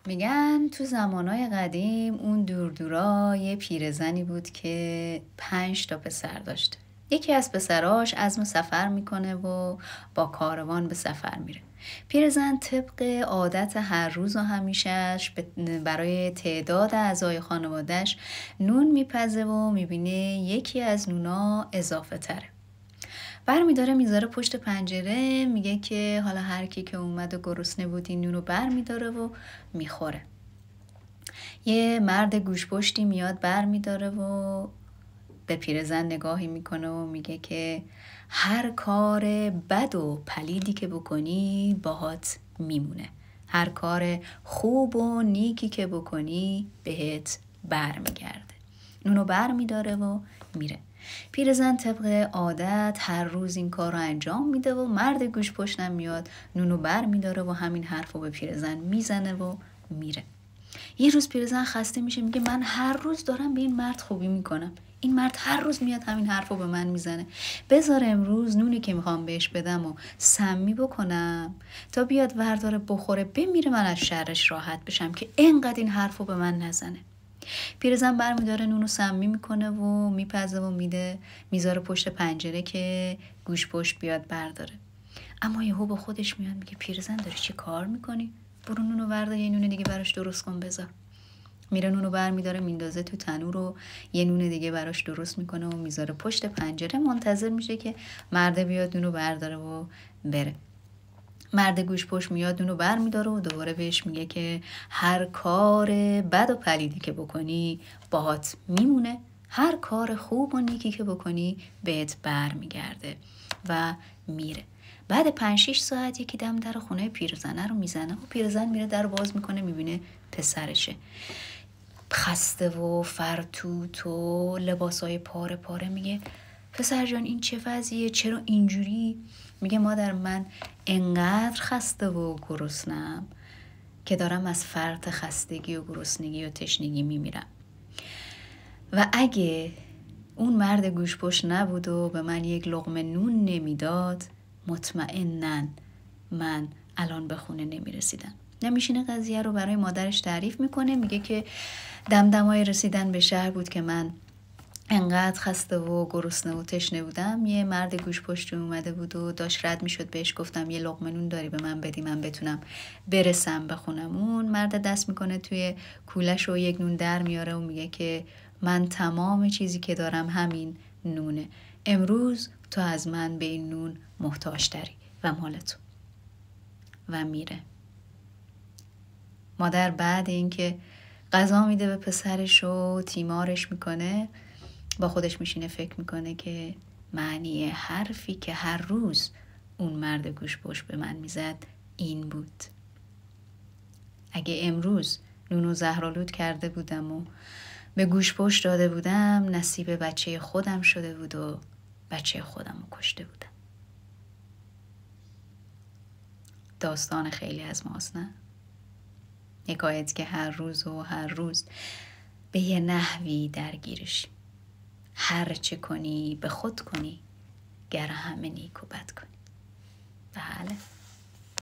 میگن تو زمانای قدیم اون دور یه پیرزنی بود که 5 تا پسر داشته. یکی از پسراش عزم سفر میکنه و با کاروان به سفر میره. پیرزن طبق عادت هر روز و همیشهش برای تعداد اعضای خانوادهش نون میپزه و میبینه یکی از نونا اضافه تره. برمیداره میذاره پشت پنجره، میگه که حالا هر کی که اومد و گرسنه بود این نونو برمیداره و میخوره. یه مرد گوشپشتی میاد برمیداره و به پیرزن نگاهی میکنه و میگه که هر کار بد و پلیدی که بکنی باهات میمونه، هر کار خوب و نیکی که بکنی بهت برمیگرده. نونو برمیداره و میره. پیرزن طبق عادت هر روز این کار رو انجام میده و مرد گوش پشتم میاد نونو بر میداره و همین حرف رو به پیرزن میزنه و میره. یه روز پیرزن خسته میشه، میگه من هر روز دارم به این مرد خوبی میکنم، این مرد هر روز میاد همین حرف رو به من میزنه، بذار امروز نونی که میخوام بهش بدم و سمی بکنم تا بیاد ورداره بخوره بمیره، من از شرش راحت بشم که اینقدر این حرف رو به من نزنه. پیرزن برمیداره نونو سمی میکنه و میپزه و میده میذاره پشت پنجره که گوش پشت بیاد برداره. اما یهو با خودش میاد میگه پیرزن داری چی کار میکنی؟ برو نونو ورده یه نون دیگه براش درست کن بذار. میره نونو برمیداره میندازه تو تنور و یه نون دیگه براش درست میکنه و میذاره پشت پنجره، منتظر میشه که مرده بیاد نونو برداره و بره. مرد گوش پشت میاد نونو بر میداره و دوباره بهش میگه که هر کار بد و پلیدی که بکنی باهات میمونه، هر کار خوب و نیکی که بکنی بهت بر میگرده و میره. بعد 5-6 ساعت یکی دم در خونه پیرزنه رو میزنه و پیرزن میره در باز میکنه، میبینه پسرشه خسته و فرتوت و لباسای پاره پاره. میگه پسر جان این چه وضعیه، چرا اینجوری؟ میگه مادر من انقدر خسته و گرسنم که دارم از فرط خستگی و گرسنگی و تشنگی میمیرم و اگه اون مرد گوش پشت نبود و به من یک لقمه نون نمیداد مطمئنن من الان به خونه نمیرسیدم. نمیشینه قضیه رو برای مادرش تعریف میکنه، میگه که دمدمای رسیدن به شهر بود که من انقدر خسته و گرسنه و تشنه بودم، یه مرد گوش پشت اومده بود و داشت رد میشد، بهش گفتم یه لقمه نون داری به من بدی من بتونم برسم به خونمون. مرد دست میکنه توی کولش و یک نون در میاره و میگه که من تمام چیزی که دارم همین نونه، امروز تو از من به این نون محتاج تری و مال تو. و میره. مادر بعد اینکه غذا میده به پسرش و تیمارش میکنه با خودش میشینه فکر میکنه که معنی حرفی که هر روز اون مرد گوش پشت به من میزد این بود: اگه امروز نونو زهرآلود کرده بودم و به گوش پشت داده بودم نصیب بچه خودم شده بود و بچه خودم رو کشته بودم. داستان خیلی از ماست نه؟ حکایت که هر روز به یه نحوی درگیرشیم. هر چه کنی به خود کنی گر همه نیک و بد کنی. بله.